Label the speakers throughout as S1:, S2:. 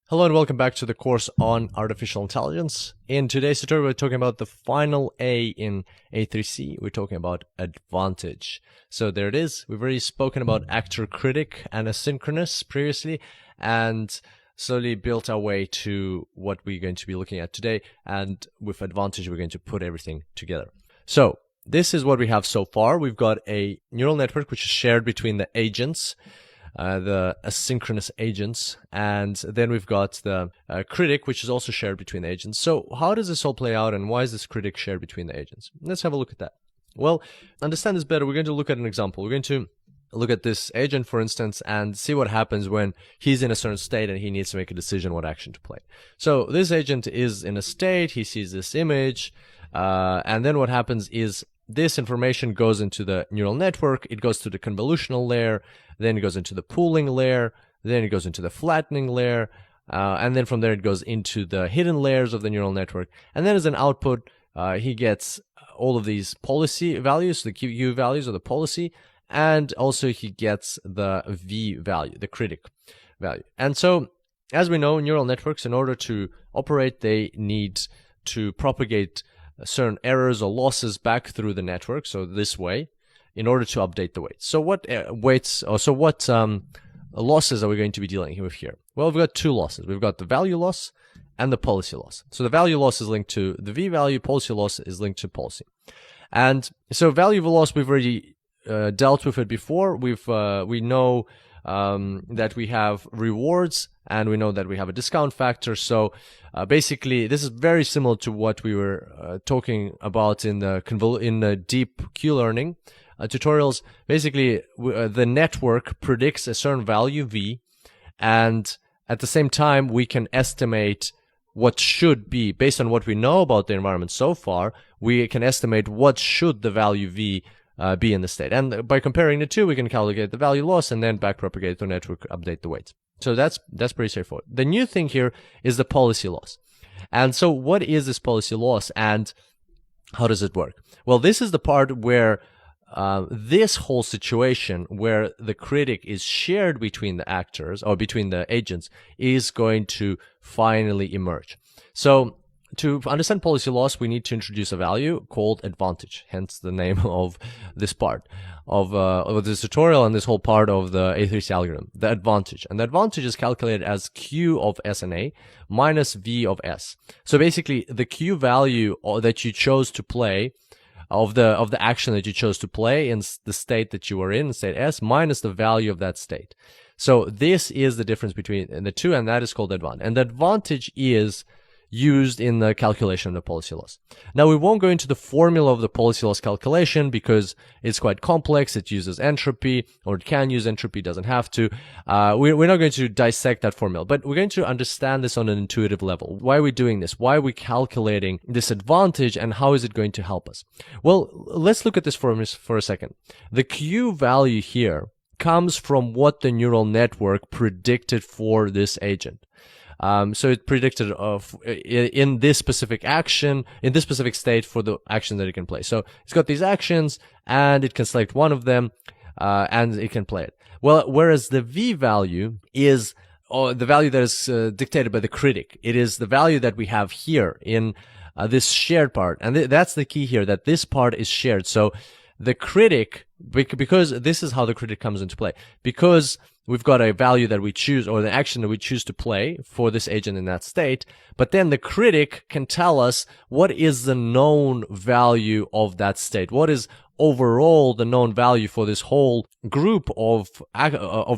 S1: Hello and welcome back to the course on artificial intelligence. In today's tutorial, we're talking about the final A in A3C. We're talking about advantage. So there it is. We've already spoken about Actor-Critic and Asynchronous previously, and slowly built our way to what we're going to be looking at today. And with advantage, we're going to put everything together. So this is what we have so far. We've got a neural network which is shared between the agents, the asynchronous agents, and then we've got the critic, which is also shared between the agents. So how does this all play out, and why is this critic shared between the agents? Let's have a look at that. Well, to understand this better, we're going to look at an example. We're going to look at this agent, for instance, and see what happens when he's in a certain state and he needs to make a decision what action to play. So this agent is in a state, he sees this image, and then what happens is this information goes into the neural network, it goes to the convolutional layer, then it goes into the pooling layer, then it goes into the flattening layer, and then from there it goes into the hidden layers of the neural network. And then as an output, he gets all of these policy values, the Q values of the policy, and also he gets the V value, the critic value. And so, as we know, neural networks, in order to operate, they need to propagate certain errors or losses back through the network, so this way, in order to update the weights. So what losses are we going to be dealing with here? Well, we've got two losses. We've got the value loss and the policy loss. So the value loss is linked to the V value, policy loss is linked to policy. And so value loss, we've already dealt with it before. We know that we have rewards, and we know that we have a discount factor. So basically, this is very similar to what we were talking about in the deep Q-learning tutorials. Basically, the network predicts a certain value V, and at the same time, we can estimate what should be, based on what we know about the environment so far, we can estimate what should the value V be in the state. And by comparing the two, we can calculate the value loss and then backpropagate the network, update the weights. So that's pretty straightforward. The new thing here is the policy loss. And so what is this policy loss and how does it work? Well, this is the part where this whole situation where the critic is shared between the actors or between the agents is going to finally emerge. So to understand policy loss, we need to introduce a value called advantage, hence the name of this part of this tutorial and this whole part of the A3C algorithm, the advantage. And the advantage is calculated as Q of S and A minus V of S. So basically, the Q value that you chose to play of the action that you chose to play in the state that you were in state S, minus the value of that state. So this is the difference between the two, and that is called advantage. And the advantage is used in the calculation of the policy loss. Now, we won't go into the formula of the policy loss calculation because it's quite complex. It uses entropy, or it can use entropy, doesn't have to. We're not going to dissect that formula, but we're going to understand this on an intuitive level. Why are we doing this? Why are we calculating this advantage, and how is it going to help us? Well, let's look at this for a second. The Q value here comes from what the neural network predicted for this agent. So it predicted in this specific action, in this specific state for the action that it can play. So it's got these actions, and it can select one of them, and it can play it. Well, whereas the V value is the value that is dictated by the critic. It is the value that we have here in this shared part. And that's the key here, that this part is shared. So the critic, because this is how the critic comes into play, because we've got a value that we choose, or the action that we choose to play for this agent in that state, but then the critic can tell us what is the known value of that state. What is overall the known value for this whole group of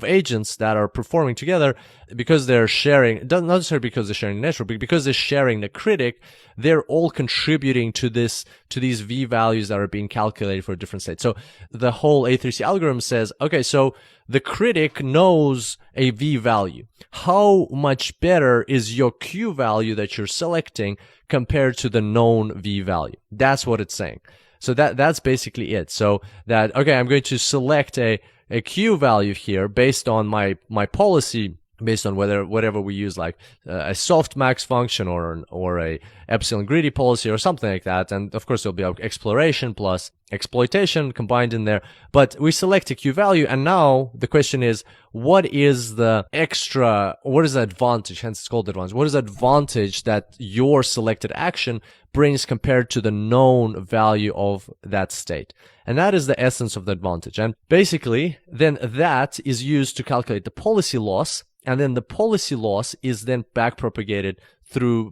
S1: agents that are performing together, because they're sharing, not necessarily because they're sharing the network, but because they're sharing the critic, they're all contributing to these V values that are being calculated for a different state. So the whole A3C algorithm says, okay, so the critic knows a V value. How much better is your Q value that you're selecting compared to the known V value? That's what it's saying. So that's basically it. So that, okay, I'm going to select a Q value here based on my policy based on whatever we use, like a softmax function or a epsilon greedy policy or something like that. And of course, there'll be exploration plus exploitation combined in there. But we select a Q value, and now the question is, what is the advantage? Hence, it's called advantage. What is the advantage that your selected action brings compared to the known value of that state? And that is the essence of the advantage. And basically, then that is used to calculate the policy loss. And then the policy loss is then backpropagated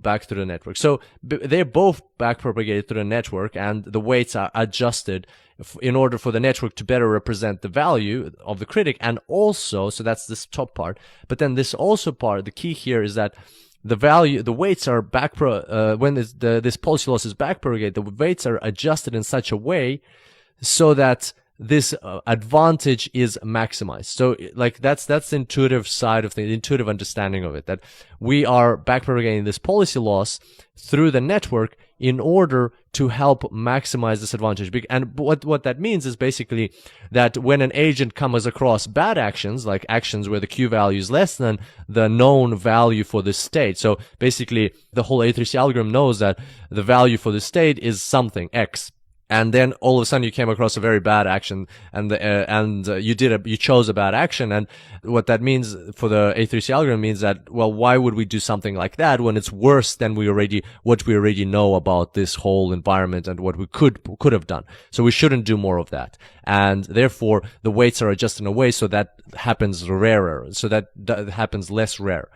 S1: back through the network. So they're both backpropagated through the network, and the weights are adjusted in order for the network to better represent the value of the critic. And also, so that's this top part. But then this also part, the key here is that the weights are when this policy loss is backpropagated, the weights are adjusted in such a way so that this advantage is maximized. So like that's the intuitive side of the intuitive understanding of it, that we are backpropagating this policy loss through the network in order to help maximize this advantage. And what that means is basically that when an agent comes across bad actions, like actions where the Q value is less than the known value for this state. So basically the whole A3C algorithm knows that the value for this state is something X. And then all of a sudden you came across a very bad action, and you chose a bad action. And what that means for the A3C algorithm means that, well, why would we do something like that when it's worse than what we already know about this whole environment and what we could have done? So we shouldn't do more of that. And therefore the weights are adjusted in a way so that happens rarer, so that happens less rare.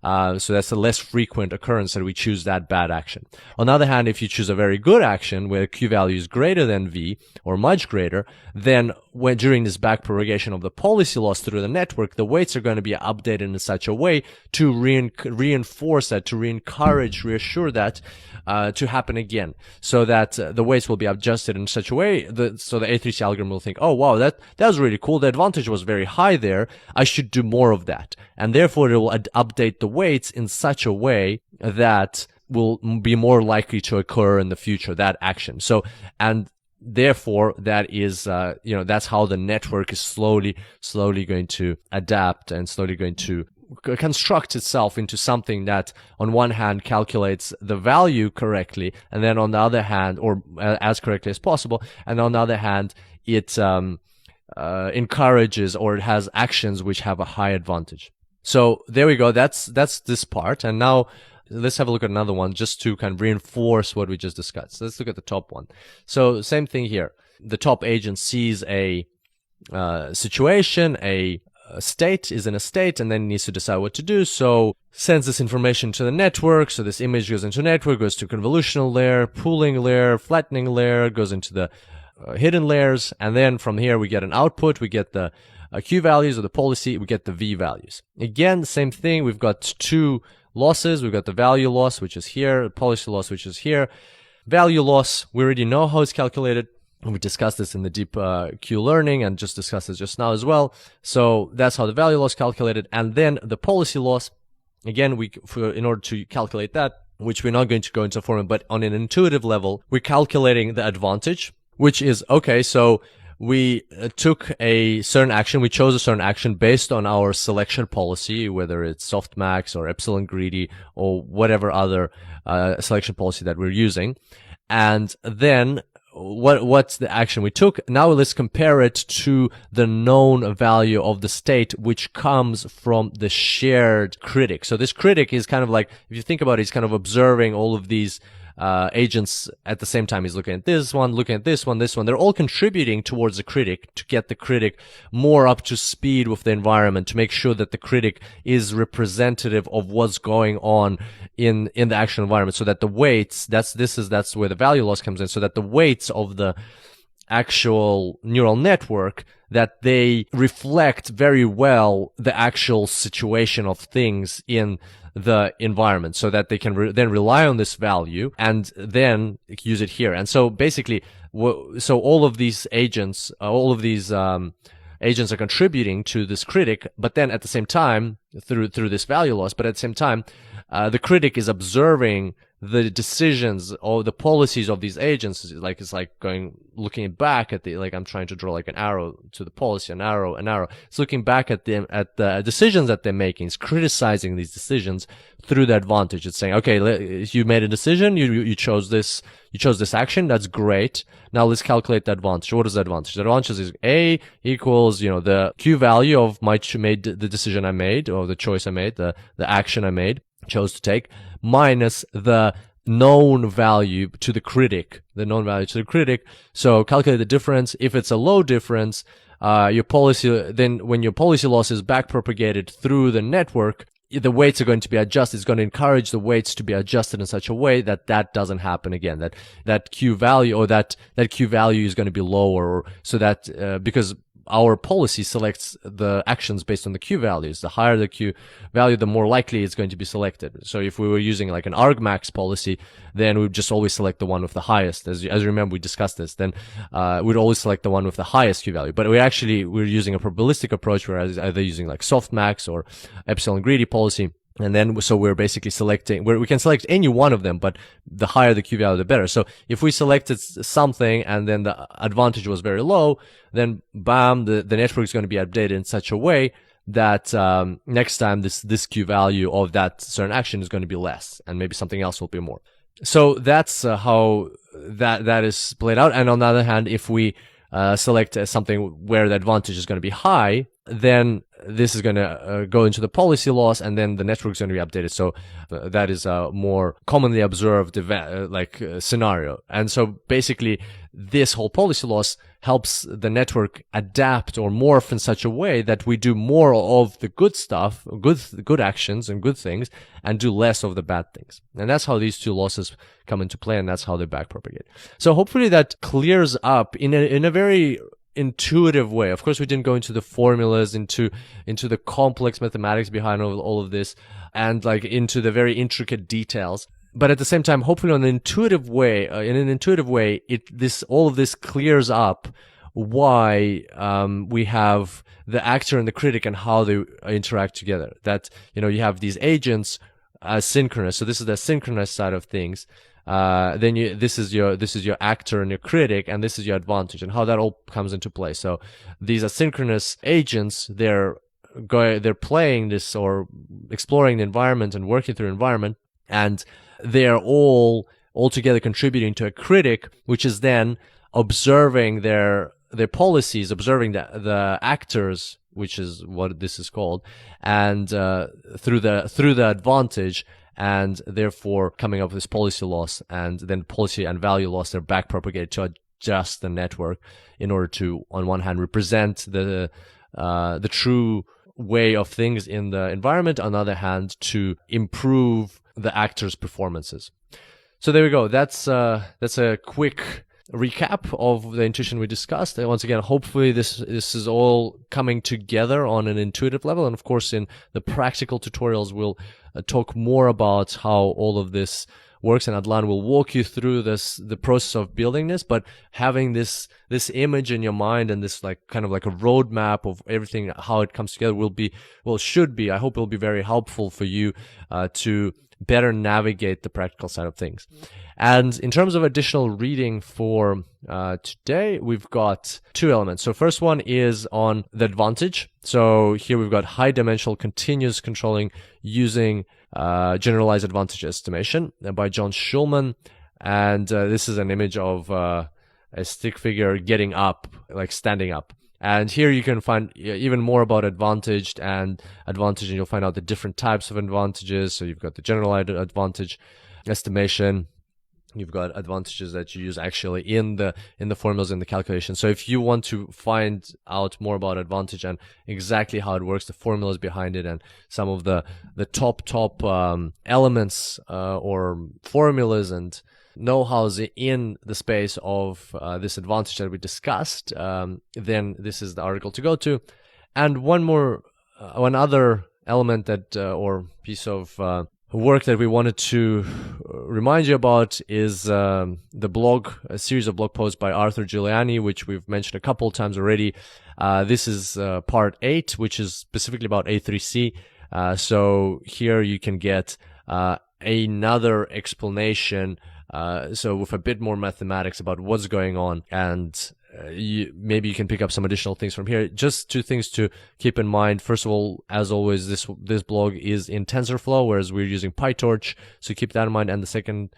S1: So that's a less frequent occurrence that we choose that bad action. On the other hand, if you choose a very good action where Q value is greater than V or much greater, then during this backpropagation of the policy loss through the network, the weights are going to be updated in such a way to reinforce that, to reassure that to happen again, so that the weights will be adjusted in such a way so the A3C algorithm will think, oh wow, that was really cool. The advantage was very high there. I should do more of that, and therefore it will update the weights in such a way that will be more likely to occur in the future, that action. So, and therefore that is that's how the network is slowly going to adapt and slowly going to construct itself into something that on one hand calculates the value correctly, and then on the other hand, or as correctly as possible, and on the other hand it encourages, or it has actions which have a high advantage. So there we go. That's this part. And now let's have a look at another one just to kind of reinforce what we just discussed. So let's look at the top one. So same thing here. The top agent sees a situation, a state is in a state, and then needs to decide what to do. So sends this information to the network. So this image goes into network, goes to convolutional layer, pooling layer, flattening layer, goes into the hidden layers. And then from here we get an output. We get the Q values of the policy, we get the V values. Again, the same thing. We've got two losses. We've got the value loss, which is here, policy loss, which is here. Value loss, we already know how it's calculated. We discussed this in the deep Q learning and just discussed this just now as well. So that's how the value loss calculated. And then the policy loss, again, in order to calculate that, which we're not going to go into formula, but on an intuitive level, we're calculating the advantage, which is, okay, so we took a certain action, we chose a certain action based on our selection policy, whether it's softmax or epsilon greedy or whatever other selection policy that we're using. And then what's the action we took? Now let's compare it to the known value of the state, which comes from the shared critic. So this critic is kind of like, if you think about it, he's kind of observing all of these agents at the same time. He's looking at this one, looking at this one, this one. They're all contributing towards the critic to get the critic more up to speed with the environment, to make sure that the critic is representative of what's going on in the actual environment, so that the weights, that's where the value loss comes in, so that the weights of the actual neural network, that they reflect very well the actual situation of things in the environment, so that they can then rely on this value and then use it here. And so basically, so all of these agents, agents are contributing to this critic, but then at the same time, through this value loss, but at the same time, the critic is observing the decisions or the policies of these agents. Like it's like looking back at the, like I'm trying to draw like an arrow to the policy, an arrow. It's looking back at them, at the decisions that they're making. It's criticizing these decisions through the advantage. It's saying, okay, you made a decision, you chose this action. That's great. Now let's calculate the advantage. What is the advantage? The advantage is A equals, the Q value of the decision I made, or the choice I made, the action I made, chose to take, minus the known value to the critic, So calculate the difference. If it's a low difference, when your policy loss is back propagated through the network, the weights are going to be adjusted. It's going to encourage the weights to be adjusted in such a way that doesn't happen again. That Q value, or that Q value is going to be lower, so that because our policy selects the actions based on the Q values. The higher the Q value, the more likely it's going to be selected. So if we were using like an argmax policy, then we'd just always select the one with the highest. As you remember, we discussed this. Then we'd always select the one with the highest Q value. But we're using a probabilistic approach, whereas either using like softmax or epsilon greedy policy. And then, so we're basically selecting, we can select any one of them, but the higher the Q value, the better. So if we selected something and then the advantage was very low, then bam, the network is going to be updated in such a way that next time this Q value of that certain action is going to be less, and maybe something else will be more. So that's how that is played out. And on the other hand, if we select something where the advantage is going to be high, then this is going to go into the policy loss, and then the network is going to be updated. So that is a more commonly observed event, scenario. And so basically, this whole policy loss helps the network adapt or morph in such a way that we do more of the good stuff, good actions and good things, and do less of the bad things. And that's how these two losses come into play, and that's how they backpropagate. So hopefully that clears up in a very intuitive way. Of course, we didn't go into the formulas, into the complex mathematics behind all of this, and like into the very intricate details. But at the same time, hopefully in an intuitive way, all of this clears up why we have the actor and the critic and how they interact together. That, you have these agents asynchronous. So this is the asynchronous side of things. Then this is your actor and your critic, and this is your advantage, and how that all comes into play. So these asynchronous agents, they're playing this or exploring the environment and working through the environment, and they're all together contributing to a critic, which is then observing their policies, observing the actors, which is what this is called, and through the advantage, and therefore coming up with this policy loss, and then policy and value loss, they're back propagated to adjust the network in order to, on one hand, represent the true way of things in the environment, on the other hand, to improve the actors' performances. So there we go. That's a quick recap of the intuition we discussed. And once again, hopefully this is all coming together on an intuitive level. And of course, in the practical tutorials, we'll talk more about how all of this works, and Adlan will walk you through the process of building this. But having this image in your mind, and this kind of like a roadmap of everything, how it comes together, should be, I hope it will be very helpful for you to better navigate the practical side of things. And in terms of additional reading for today, we've got two elements. So first one is on the advantage. So here we've got high dimensional continuous controlling using generalized advantage estimation by John Schulman. And this is an image of a stick figure getting up, like standing up. And here you can find even more about advantage, and you'll find out the different types of advantages. So you've got the generalized advantage estimation. You've got advantages that you use actually in the formulas, in the calculation. So if you want to find out more about advantage and exactly how it works, the formulas behind it, and some of the top elements or formulas and know-hows in the space of this advantage that we discussed, then this is the article to go to. And one other element that or piece of work that we wanted to remind you about is a series of blog posts by Arthur Giuliani, which we've mentioned a couple of times already. This is part 8, which is specifically about A3C. So here you can get another explanation, so with a bit more mathematics about what's going on, and maybe you can pick up some additional things from here. Just 2 things to keep in mind. First of all, as always, this blog is in TensorFlow, whereas we're using PyTorch, so keep that in mind. And the second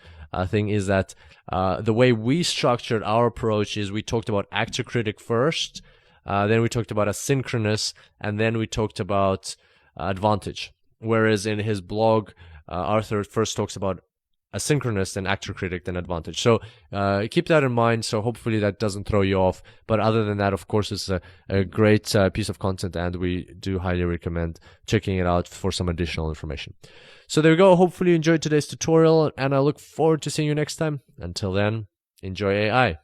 S1: thing is that the way we structured our approach is we talked about Actor-Critic first, then we talked about Asynchronous, and then we talked about Advantage. Whereas in his blog, Arthur first talks about Asynchronous, then Actor-Critic, then Advantage. So keep that in mind. So hopefully that doesn't throw you off. But other than that, of course, it's a great piece of content, and we do highly recommend checking it out for some additional information. So there we go. Hopefully you enjoyed today's tutorial, and I look forward to seeing you next time. Until then, enjoy AI.